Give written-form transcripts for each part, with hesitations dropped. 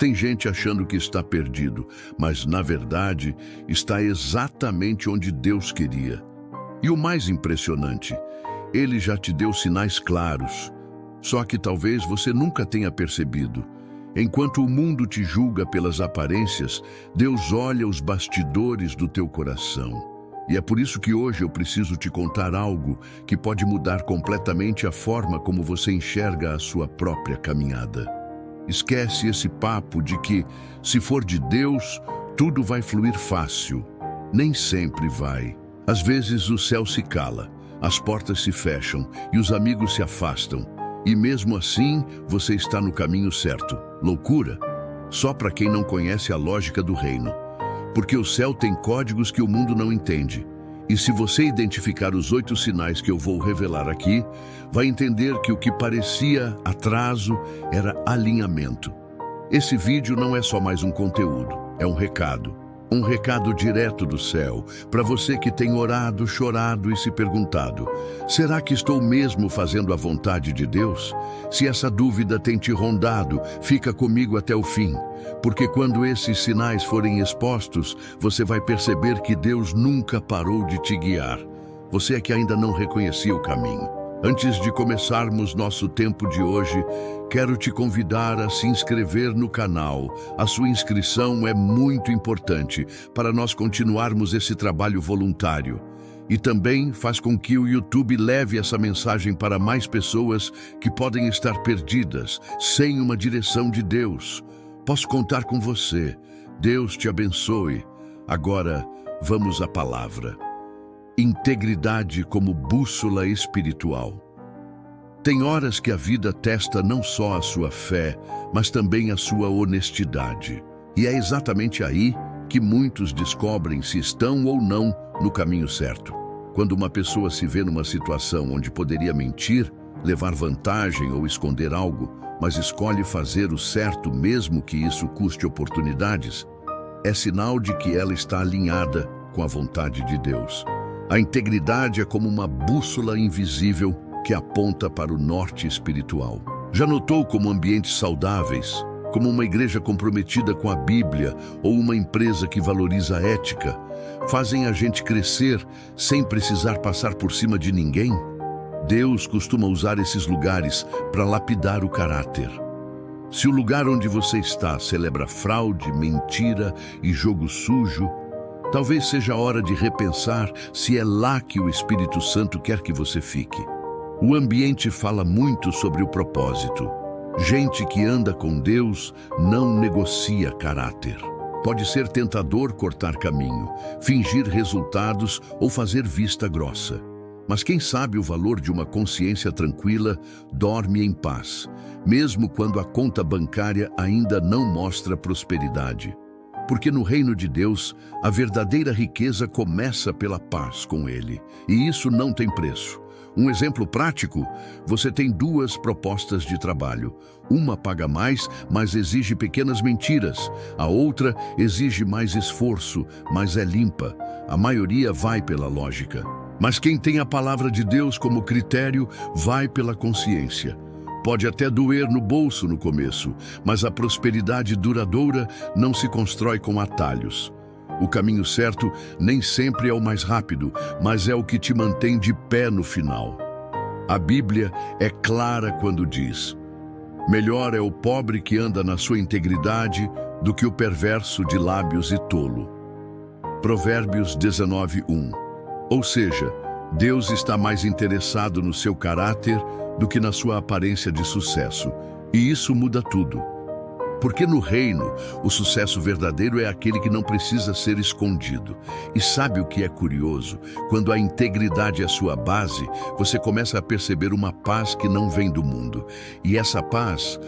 Tem gente achando que está perdido, mas na verdade está exatamente onde Deus queria. E o mais impressionante, Ele já te deu sinais claros, só que talvez você nunca tenha percebido. Enquanto o mundo te julga pelas aparências, Deus olha os bastidores do teu coração. E é por isso que hoje eu preciso te contar algo que pode mudar completamente a forma como você enxerga a sua própria caminhada. Esquece esse papo de que, se for de Deus, tudo vai fluir fácil. Nem sempre vai. Às vezes o céu se cala, as portas se fecham e os amigos se afastam. E mesmo assim, você está no caminho certo. Loucura? Só para quem não conhece a lógica do reino. Porque o céu tem códigos que o mundo não entende. E se você identificar os 8 sinais que eu vou revelar aqui, vai entender que o que parecia atraso era alinhamento. Esse vídeo não é só mais um conteúdo, é um recado. Um recado direto do céu, para você que tem orado, chorado e se perguntado: será que estou mesmo fazendo a vontade de Deus? Se essa dúvida tem te rondado, fica comigo até o fim, porque quando esses sinais forem expostos, você vai perceber que Deus nunca parou de te guiar. Você é que ainda não reconhecia o caminho. Antes de começarmos nosso tempo de hoje, quero te convidar a se inscrever no canal. A sua inscrição é muito importante para nós continuarmos esse trabalho voluntário. E também faz com que o YouTube leve essa mensagem para mais pessoas que podem estar perdidas, sem uma direção de Deus. Posso contar com você. Deus te abençoe. Agora, vamos à palavra. Integridade como bússola espiritual. Tem horas que a vida testa não só a sua fé, mas também a sua honestidade. E é exatamente aí que muitos descobrem se estão ou não no caminho certo. Quando uma pessoa se vê numa situação onde poderia mentir, levar vantagem ou esconder algo, mas escolhe fazer o certo mesmo que isso custe oportunidades, é sinal de que ela está alinhada com a vontade de Deus. A integridade é como uma bússola invisível que aponta para o norte espiritual. Já notou como ambientes saudáveis, como uma igreja comprometida com a Bíblia ou uma empresa que valoriza a ética, fazem a gente crescer sem precisar passar por cima de ninguém? Deus costuma usar esses lugares para lapidar o caráter. Se o lugar onde você está celebra fraude, mentira e jogo sujo, talvez seja a hora de repensar se é lá que o Espírito Santo quer que você fique. O ambiente fala muito sobre o propósito. Gente que anda com Deus não negocia caráter. Pode ser tentador cortar caminho, fingir resultados ou fazer vista grossa. Mas quem sabe o valor de uma consciência tranquila dorme em paz, mesmo quando a conta bancária ainda não mostra prosperidade. Porque no reino de Deus, a verdadeira riqueza começa pela paz com Ele. E isso não tem preço. Um exemplo prático, você tem 2 propostas de trabalho. Uma paga mais, mas exige pequenas mentiras. A outra exige mais esforço, mas é limpa. A maioria vai pela lógica. Mas quem tem a palavra de Deus como critério, vai pela consciência. Pode até doer no bolso no começo, mas a prosperidade duradoura não se constrói com atalhos. O caminho certo nem sempre é o mais rápido, mas é o que te mantém de pé no final. A Bíblia é clara quando diz: melhor é o pobre que anda na sua integridade do que o perverso de lábios e tolo. Provérbios 19:1. Ou seja, Deus está mais interessado no seu caráter do que na sua aparência de sucesso. E isso muda tudo. Porque no reino, o sucesso verdadeiro é aquele que não precisa ser escondido. E sabe o que é curioso? Quando a integridade é sua base, você começa a perceber uma paz que não vem do mundo. E essa paz,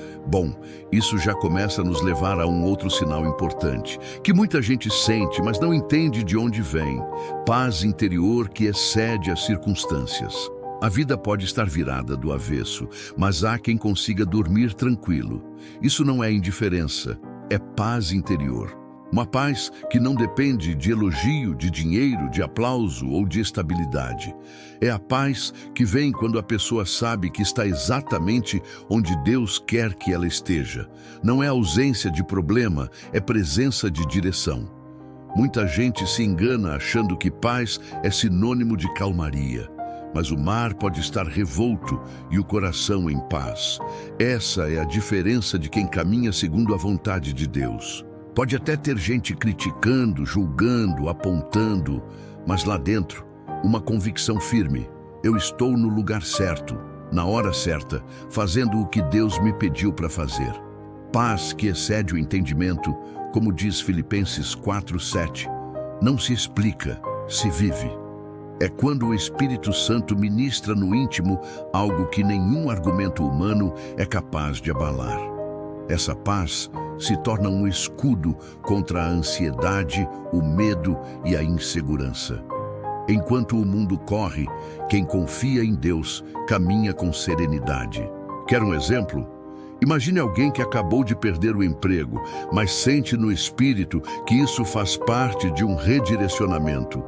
isso já começa a nos levar a um outro sinal importante, que muita gente sente, mas não entende de onde vem. Paz interior que excede as circunstâncias. A vida pode estar virada do avesso, mas há quem consiga dormir tranquilo. Isso não é indiferença, é paz interior. Uma paz que não depende de elogio, de dinheiro, de aplauso ou de estabilidade. É a paz que vem quando a pessoa sabe que está exatamente onde Deus quer que ela esteja. Não é ausência de problema, é presença de direção. Muita gente se engana achando que paz é sinônimo de calmaria. Mas o mar pode estar revolto e o coração em paz. Essa é a diferença de quem caminha segundo a vontade de Deus. Pode até ter gente criticando, julgando, apontando, mas lá dentro, uma convicção firme. Eu estou no lugar certo, na hora certa, fazendo o que Deus me pediu para fazer. Paz que excede o entendimento, como diz Filipenses 4:7, não se explica, se vive. É quando o Espírito Santo ministra no íntimo algo que nenhum argumento humano é capaz de abalar. Essa paz se torna um escudo contra a ansiedade, o medo e a insegurança. Enquanto o mundo corre, quem confia em Deus caminha com serenidade. Quer um exemplo? Imagine alguém que acabou de perder o emprego, mas sente no espírito que isso faz parte de um redirecionamento.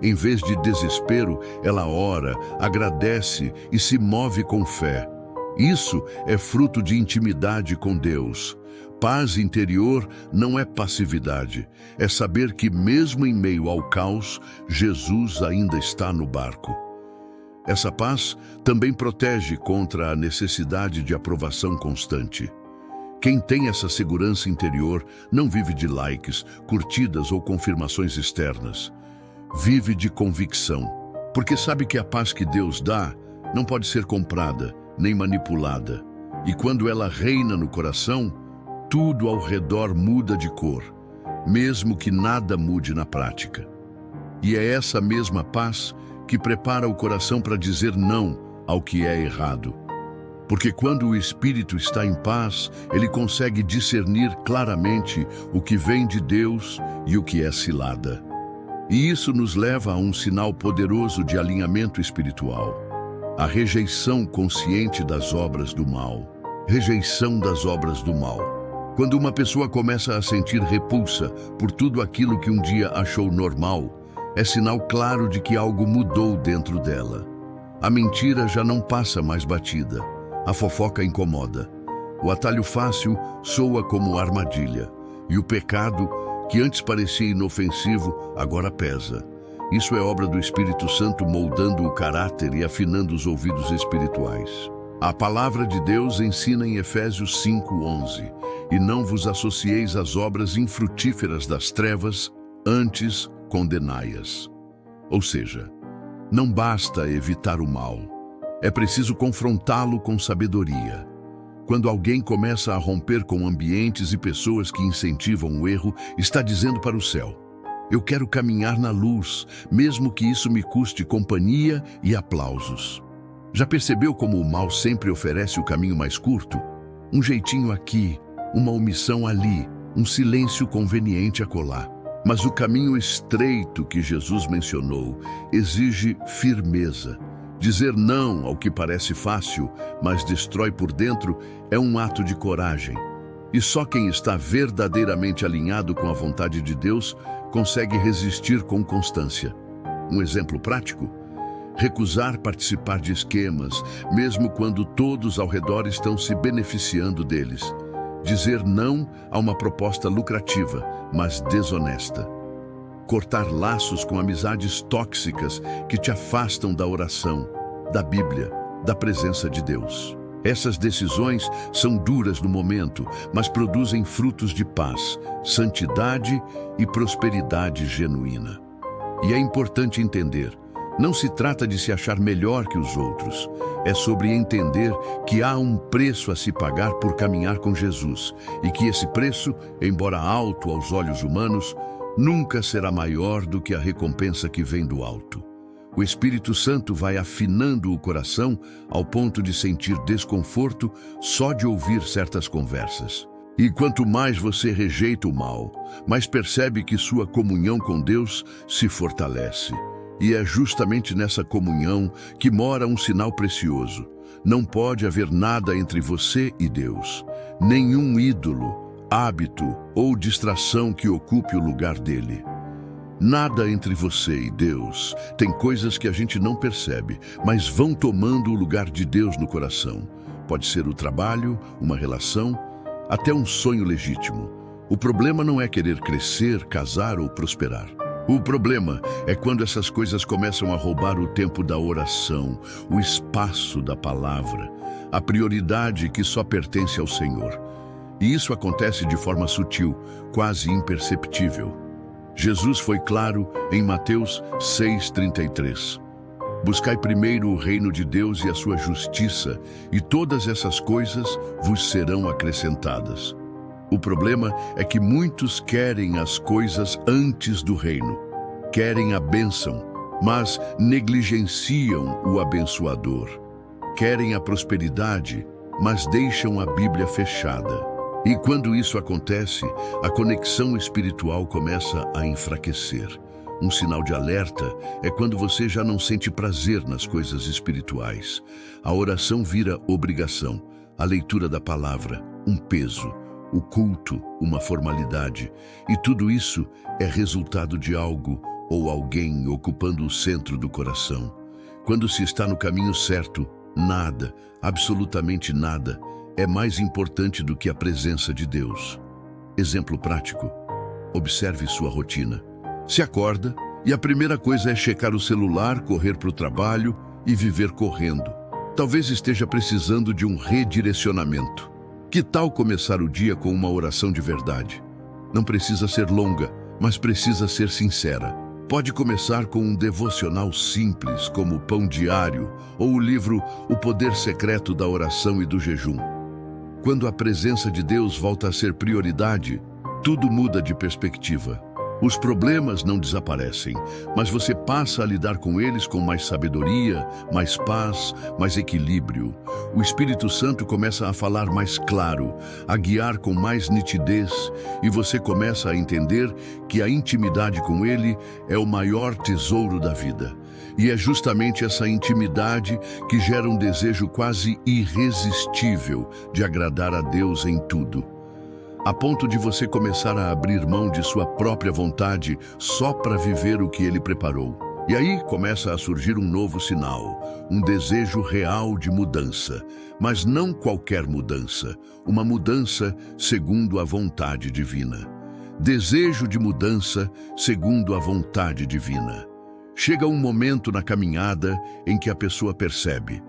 Em vez de desespero, ela ora, agradece e se move com fé. Isso é fruto de intimidade com Deus. Paz interior não é passividade, é saber que mesmo em meio ao caos, Jesus ainda está no barco. Essa paz também protege contra a necessidade de aprovação constante. Quem tem essa segurança interior não vive de likes, curtidas ou confirmações externas. Vive de convicção, porque sabe que a paz que Deus dá não pode ser comprada, nem manipulada. E quando ela reina no coração, tudo ao redor muda de cor, mesmo que nada mude na prática. E é essa mesma paz que prepara o coração para dizer não ao que é errado. Porque quando o espírito está em paz, ele consegue discernir claramente o que vem de Deus e o que é cilada. E isso nos leva a um sinal poderoso de alinhamento espiritual: a rejeição consciente das obras do mal. Rejeição das obras do mal. Quando uma pessoa começa a sentir repulsa por tudo aquilo que um dia achou normal, é sinal claro de que algo mudou dentro dela. A mentira já não passa mais batida. A fofoca incomoda. O atalho fácil soa como armadilha. E o pecado, que antes parecia inofensivo, agora pesa. Isso é obra do Espírito Santo moldando o caráter e afinando os ouvidos espirituais. A palavra de Deus ensina em Efésios 5:11: e não vos associeis às obras infrutíferas das trevas, antes condenai-as. Ou seja, não basta evitar o mal, é preciso confrontá-lo com sabedoria. Quando alguém começa a romper com ambientes e pessoas que incentivam o erro, está dizendo para o céu: eu quero caminhar na luz, mesmo que isso me custe companhia e aplausos. Já percebeu como o mal sempre oferece o caminho mais curto? Um jeitinho aqui, uma omissão ali, um silêncio conveniente acolá. Mas o caminho estreito que Jesus mencionou exige firmeza. Dizer não ao que parece fácil, mas destrói por dentro, é um ato de coragem. E só quem está verdadeiramente alinhado com a vontade de Deus consegue resistir com constância. Um exemplo prático: recusar participar de esquemas, mesmo quando todos ao redor estão se beneficiando deles. Dizer não a uma proposta lucrativa, mas desonesta. Cortar laços com amizades tóxicas que te afastam da oração, da Bíblia, da presença de Deus. Essas decisões são duras no momento, mas produzem frutos de paz, santidade e prosperidade genuína. E é importante entender: não se trata de se achar melhor que os outros. É sobre entender que há um preço a se pagar por caminhar com Jesus e que esse preço, embora alto aos olhos humanos, nunca será maior do que a recompensa que vem do alto. O Espírito Santo vai afinando o coração ao ponto de sentir desconforto só de ouvir certas conversas. E quanto mais você rejeita o mal, mais percebe que sua comunhão com Deus se fortalece. E é justamente nessa comunhão que mora um sinal precioso. Não pode haver nada entre você e Deus. Nenhum ídolo, hábito ou distração que ocupe o lugar dele. Nada entre você e Deus. Tem coisas que a gente não percebe, mas vão tomando o lugar de Deus no coração. Pode ser o trabalho, uma relação, até um sonho legítimo. O problema não é querer crescer, casar ou prosperar. O problema é quando essas coisas começam a roubar o tempo da oração, o espaço da palavra, a prioridade que só pertence ao Senhor. E isso acontece de forma sutil, quase imperceptível. Jesus foi claro em Mateus 6,33. Buscai primeiro o reino de Deus e a sua justiça, e todas essas coisas vos serão acrescentadas. O problema é que muitos querem as coisas antes do reino. Querem a bênção, mas negligenciam o abençoador. Querem a prosperidade, mas deixam a Bíblia fechada. E quando isso acontece, a conexão espiritual começa a enfraquecer. Um sinal de alerta é quando você já não sente prazer nas coisas espirituais. A oração vira obrigação, a leitura da palavra, um peso, o culto, uma formalidade. E tudo isso é resultado de algo ou alguém ocupando o centro do coração. Quando se está no caminho certo, nada, absolutamente nada, é mais importante do que a presença de Deus. Exemplo prático. Observe sua rotina. Se acorda e a primeira coisa é checar o celular, correr para o trabalho e viver correndo. Talvez esteja precisando de um redirecionamento. Que tal começar o dia com uma oração de verdade? Não precisa ser longa, mas precisa ser sincera. Pode começar com um devocional simples, como o Pão Diário, ou o livro O Poder Secreto da Oração e do Jejum. Quando a presença de Deus volta a ser prioridade, tudo muda de perspectiva. Os problemas não desaparecem, mas você passa a lidar com eles com mais sabedoria, mais paz, mais equilíbrio. O Espírito Santo começa a falar mais claro, a guiar com mais nitidez, e você começa a entender que a intimidade com Ele é o maior tesouro da vida. E é justamente essa intimidade que gera um desejo quase irresistível de agradar a Deus em tudo, a ponto de você começar a abrir mão de sua própria vontade só para viver o que Ele preparou. E aí começa a surgir um novo sinal, um desejo real de mudança, mas não qualquer mudança, uma mudança segundo a vontade divina. Desejo de mudança segundo a vontade divina. Chega um momento na caminhada em que a pessoa percebe: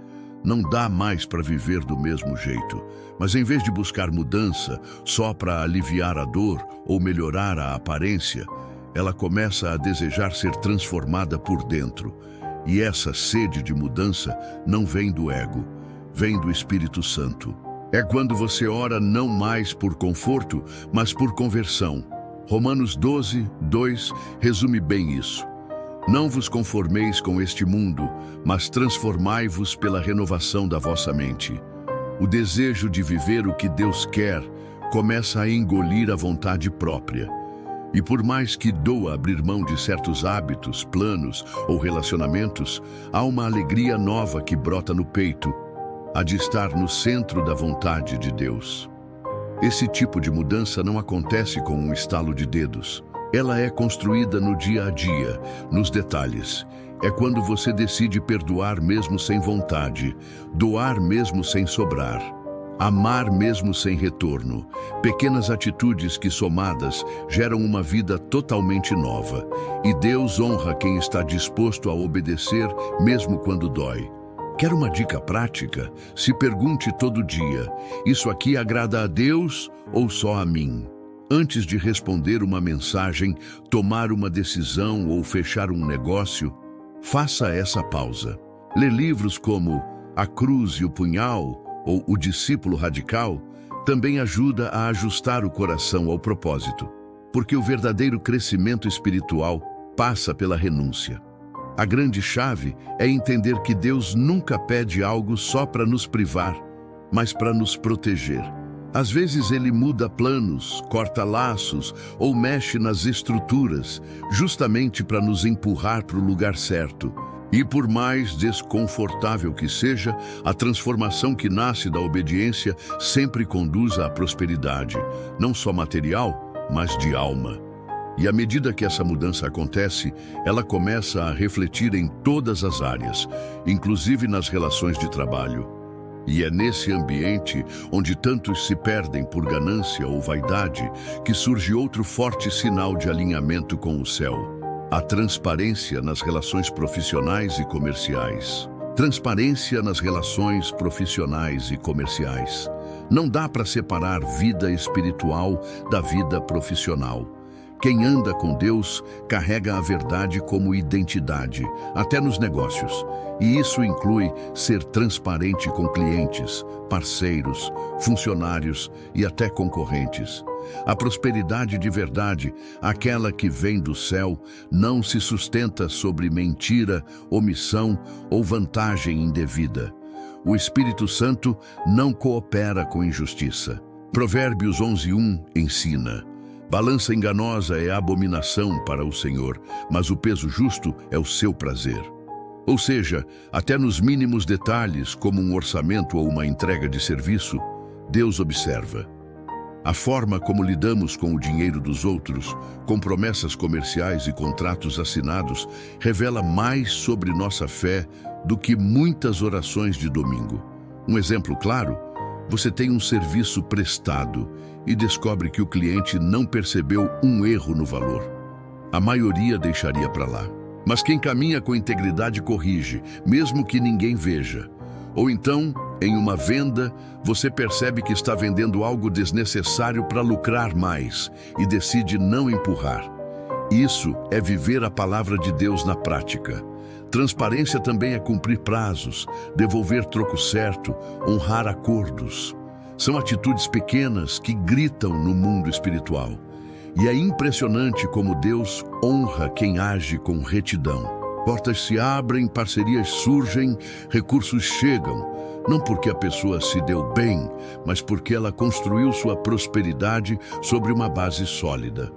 não dá mais para viver do mesmo jeito, mas em vez de buscar mudança só para aliviar a dor ou melhorar a aparência, ela começa a desejar ser transformada por dentro. E essa sede de mudança não vem do ego, vem do Espírito Santo. É quando você ora não mais por conforto, mas por conversão. Romanos 12:2 resume bem isso. Não vos conformeis com este mundo, mas transformai-vos pela renovação da vossa mente. O desejo de viver o que Deus quer começa a engolir a vontade própria. E por mais que doa abrir mão de certos hábitos, planos ou relacionamentos, há uma alegria nova que brota no peito, a de estar no centro da vontade de Deus. Esse tipo de mudança não acontece com um estalo de dedos. Ela é construída no dia a dia, nos detalhes. É quando você decide perdoar mesmo sem vontade, doar mesmo sem sobrar, amar mesmo sem retorno. Pequenas atitudes que, somadas, geram uma vida totalmente nova. E Deus honra quem está disposto a obedecer mesmo quando dói. Quer uma dica prática? Se pergunte todo dia: isso aqui agrada a Deus ou só a mim? Antes de responder uma mensagem, tomar uma decisão ou fechar um negócio, faça essa pausa. Lê livros como A Cruz e o Punhal ou O Discípulo Radical também ajuda a ajustar o coração ao propósito, porque o verdadeiro crescimento espiritual passa pela renúncia. A grande chave é entender que Deus nunca pede algo só para nos privar, mas para nos proteger. Às vezes Ele muda planos, corta laços ou mexe nas estruturas, justamente para nos empurrar para o lugar certo. E por mais desconfortável que seja, a transformação que nasce da obediência sempre conduz à prosperidade, não só material, mas de alma. E à medida que essa mudança acontece, ela começa a refletir em todas as áreas, inclusive nas relações de trabalho. E é nesse ambiente, onde tantos se perdem por ganância ou vaidade, que surge outro forte sinal de alinhamento com o céu: a transparência nas relações profissionais e comerciais. Transparência nas relações profissionais e comerciais. Não dá para separar vida espiritual da vida profissional. Quem anda com Deus carrega a verdade como identidade, até nos negócios. E isso inclui ser transparente com clientes, parceiros, funcionários e até concorrentes. A prosperidade de verdade, aquela que vem do céu, não se sustenta sobre mentira, omissão ou vantagem indevida. O Espírito Santo não coopera com injustiça. Provérbios 11:1 ensina: balança enganosa é abominação para o Senhor, mas o peso justo é o seu prazer. Ou seja, até nos mínimos detalhes, como um orçamento ou uma entrega de serviço, Deus observa. A forma como lidamos com o dinheiro dos outros, com promessas comerciais e contratos assinados, revela mais sobre nossa fé do que muitas orações de domingo. Um exemplo claro: você tem um serviço prestado e descobre que o cliente não percebeu um erro no valor. A maioria deixaria para lá. Mas quem caminha com integridade corrige, mesmo que ninguém veja. Ou então, em uma venda, você percebe que está vendendo algo desnecessário para lucrar mais e decide não empurrar. Isso é viver a palavra de Deus na prática. Transparência também é cumprir prazos, devolver troco certo, honrar acordos. São atitudes pequenas que gritam no mundo espiritual. E é impressionante como Deus honra quem age com retidão. Portas se abrem, parcerias surgem, recursos chegam. Não porque a pessoa se deu bem, mas porque ela construiu sua prosperidade sobre uma base sólida.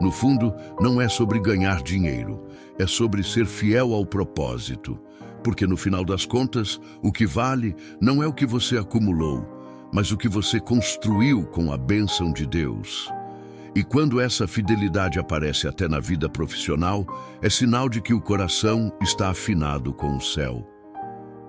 No fundo, não é sobre ganhar dinheiro, é sobre ser fiel ao propósito. Porque no final das contas, o que vale não é o que você acumulou, mas o que você construiu com a bênção de Deus. E quando essa fidelidade aparece até na vida profissional, é sinal de que o coração está afinado com o céu.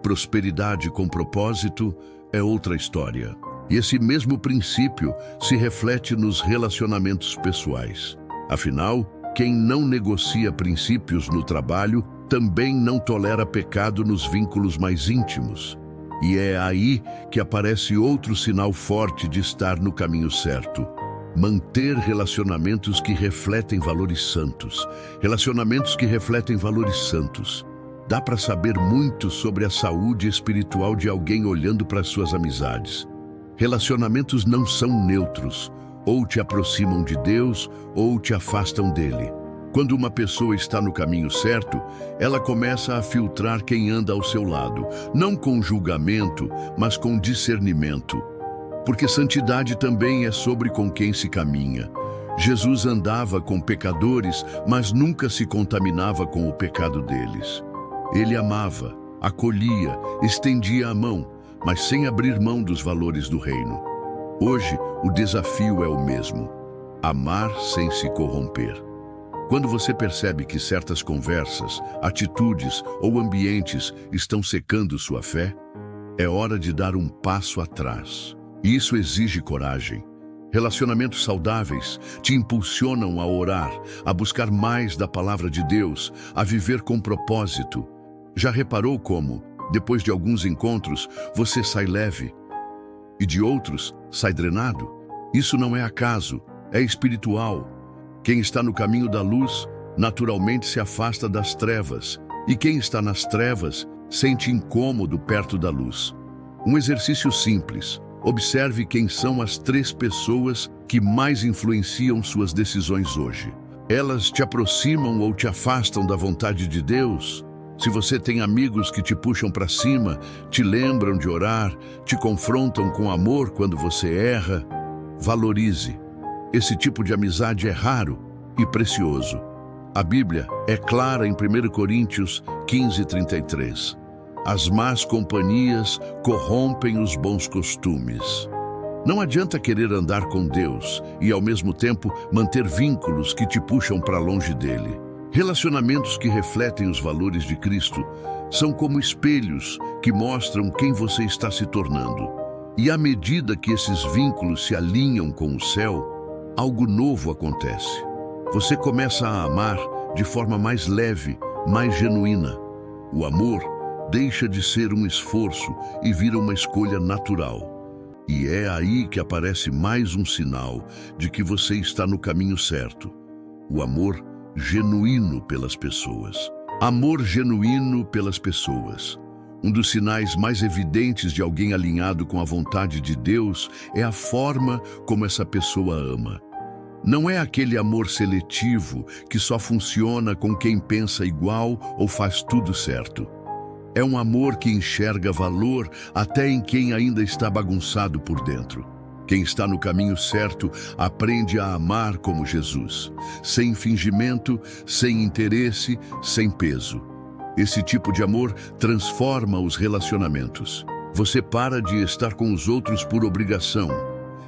Prosperidade com propósito é outra história. E esse mesmo princípio se reflete nos relacionamentos pessoais. Afinal, quem não negocia princípios no trabalho também não tolera pecado nos vínculos mais íntimos. E é aí que aparece outro sinal forte de estar no caminho certo: manter relacionamentos que refletem valores santos. Relacionamentos que refletem valores santos. Dá para saber muito sobre a saúde espiritual de alguém olhando para suas amizades. Relacionamentos não são neutros, ou te aproximam de Deus ou te afastam dele. Quando uma pessoa está no caminho certo, ela começa a filtrar quem anda ao seu lado, não com julgamento, mas com discernimento. Porque santidade também é sobre com quem se caminha. Jesus andava com pecadores, mas nunca se contaminava com o pecado deles. Ele amava, acolhia, estendia a mão, mas sem abrir mão dos valores do reino. Hoje, o desafio é o mesmo: amar sem se corromper. Quando você percebe que certas conversas, atitudes ou ambientes estão secando sua fé, é hora de dar um passo atrás. Isso exige coragem. Relacionamentos saudáveis te impulsionam a orar, a buscar mais da palavra de Deus, a viver com propósito. Já reparou como, depois de alguns encontros, você sai leve e de outros sai drenado? Isso não é acaso, é espiritual. Quem está no caminho da luz, naturalmente se afasta das trevas, e quem está nas trevas sente incômodo perto da luz. Um exercício simples: observe quem são as 3 pessoas que mais influenciam suas decisões hoje. Elas te aproximam ou te afastam da vontade de Deus? Se você tem amigos que te puxam para cima, te lembram de orar, te confrontam com amor quando você erra, valorize. Esse tipo de amizade é raro e precioso. A Bíblia é clara em 1 Coríntios 15:33. As más companhias corrompem os bons costumes. Não adianta querer andar com Deus e, ao mesmo tempo, manter vínculos que te puxam para longe dele. Relacionamentos que refletem os valores de Cristo são como espelhos que mostram quem você está se tornando. E à medida que esses vínculos se alinham com o céu, algo novo acontece. Você começa a amar de forma mais leve, mais genuína. O amor deixa de ser um esforço e vira uma escolha natural. E é aí que aparece mais um sinal de que você está no caminho certo. O amor genuíno pelas pessoas. Amor genuíno pelas pessoas. Um dos sinais mais evidentes de alguém alinhado com a vontade de Deus é a forma como essa pessoa ama. Não é aquele amor seletivo que só funciona com quem pensa igual ou faz tudo certo. É um amor que enxerga valor até em quem ainda está bagunçado por dentro. Quem está no caminho certo aprende a amar como Jesus, sem fingimento, sem interesse, sem peso. Esse tipo de amor transforma os relacionamentos. Você para de estar com os outros por obrigação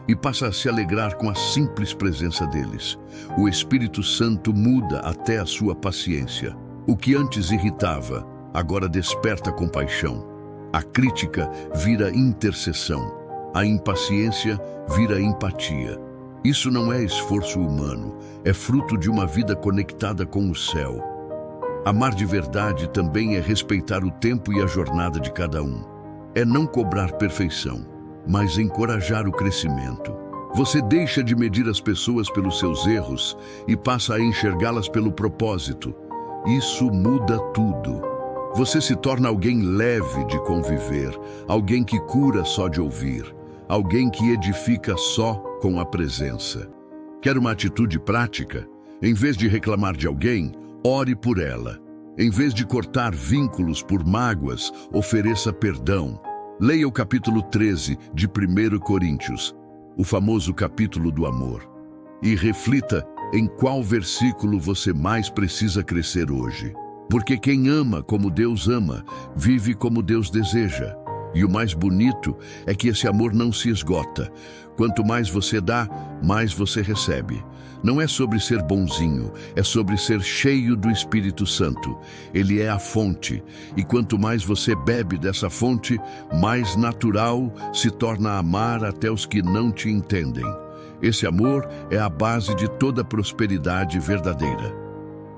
e passa a se alegrar com a simples presença deles. O Espírito Santo muda até a sua paciência. O que antes irritava, agora desperta compaixão. A crítica vira intercessão. A impaciência vira empatia. Isso não é esforço humano, é fruto de uma vida conectada com o céu. Amar de verdade também é respeitar o tempo e a jornada de cada um. É não cobrar perfeição, mas encorajar o crescimento. Você deixa de medir as pessoas pelos seus erros e passa a enxergá-las pelo propósito. Isso muda tudo. Você se torna alguém leve de conviver, alguém que cura só de ouvir, alguém que edifica só com a presença. Quer uma atitude prática? Em vez de reclamar de alguém, ore por ela. Em vez de cortar vínculos por mágoas, ofereça perdão. Leia o capítulo 13 de 1 Coríntios, o famoso capítulo do amor, e reflita em qual versículo você mais precisa crescer hoje. Porque quem ama como Deus ama, vive como Deus deseja. E o mais bonito é que esse amor não se esgota. Quanto mais você dá, mais você recebe. Não é sobre ser bonzinho, é sobre ser cheio do Espírito Santo. Ele é a fonte, e quanto mais você bebe dessa fonte, mais natural se torna amar até os que não te entendem. Esse amor é a base de toda prosperidade verdadeira.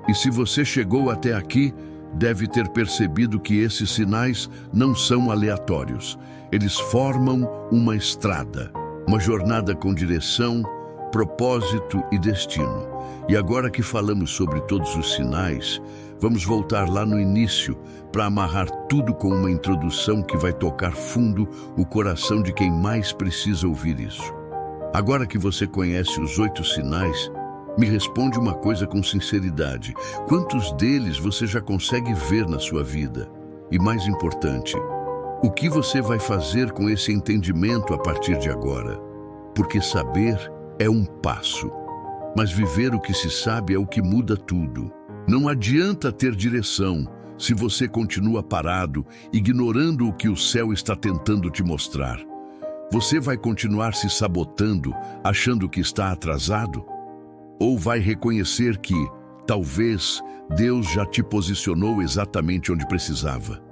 E se você chegou até aqui, deve ter percebido que esses sinais não são aleatórios. Eles formam uma estrada, uma jornada com direção, propósito e destino. E agora que falamos sobre todos os sinais, vamos voltar lá no início para amarrar tudo com uma introdução que vai tocar fundo o coração de quem mais precisa ouvir isso. Agora que você conhece os 8 sinais, me responde uma coisa com sinceridade. Quantos deles você já consegue ver na sua vida? E mais importante, o que você vai fazer com esse entendimento a partir de agora? Porque saber é um passo, mas viver o que se sabe é o que muda tudo. Não adianta ter direção se você continua parado, ignorando o que o céu está tentando te mostrar. Você vai continuar se sabotando, achando que está atrasado? Ou vai reconhecer que, talvez, Deus já te posicionou exatamente onde precisava?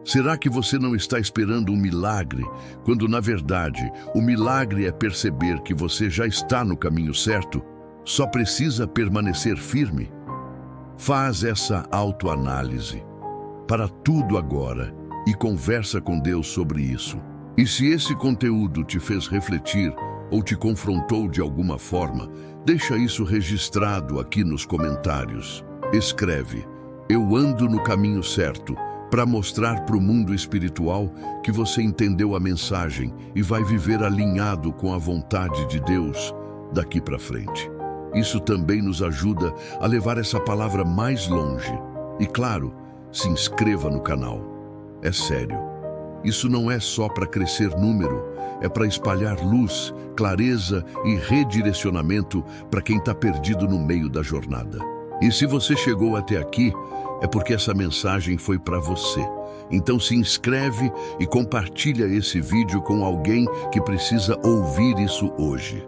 Será que você não está esperando um milagre, quando, na verdade, o milagre é perceber que você já está no caminho certo, só precisa permanecer firme? Faz essa autoanálise. Para tudo agora e conversa com Deus sobre isso. E se esse conteúdo te fez refletir ou te confrontou de alguma forma, deixa isso registrado aqui nos comentários. Escreve: eu ando no caminho certo, para mostrar para o mundo espiritual que você entendeu a mensagem e vai viver alinhado com a vontade de Deus daqui para frente. Isso também nos ajuda a levar essa palavra mais longe. E claro, se inscreva no canal. É sério. Isso não é só para crescer número, é para espalhar luz, clareza e redirecionamento para quem está perdido no meio da jornada. E se você chegou até aqui, é porque essa mensagem foi para você. Então se inscreve e compartilha esse vídeo com alguém que precisa ouvir isso hoje.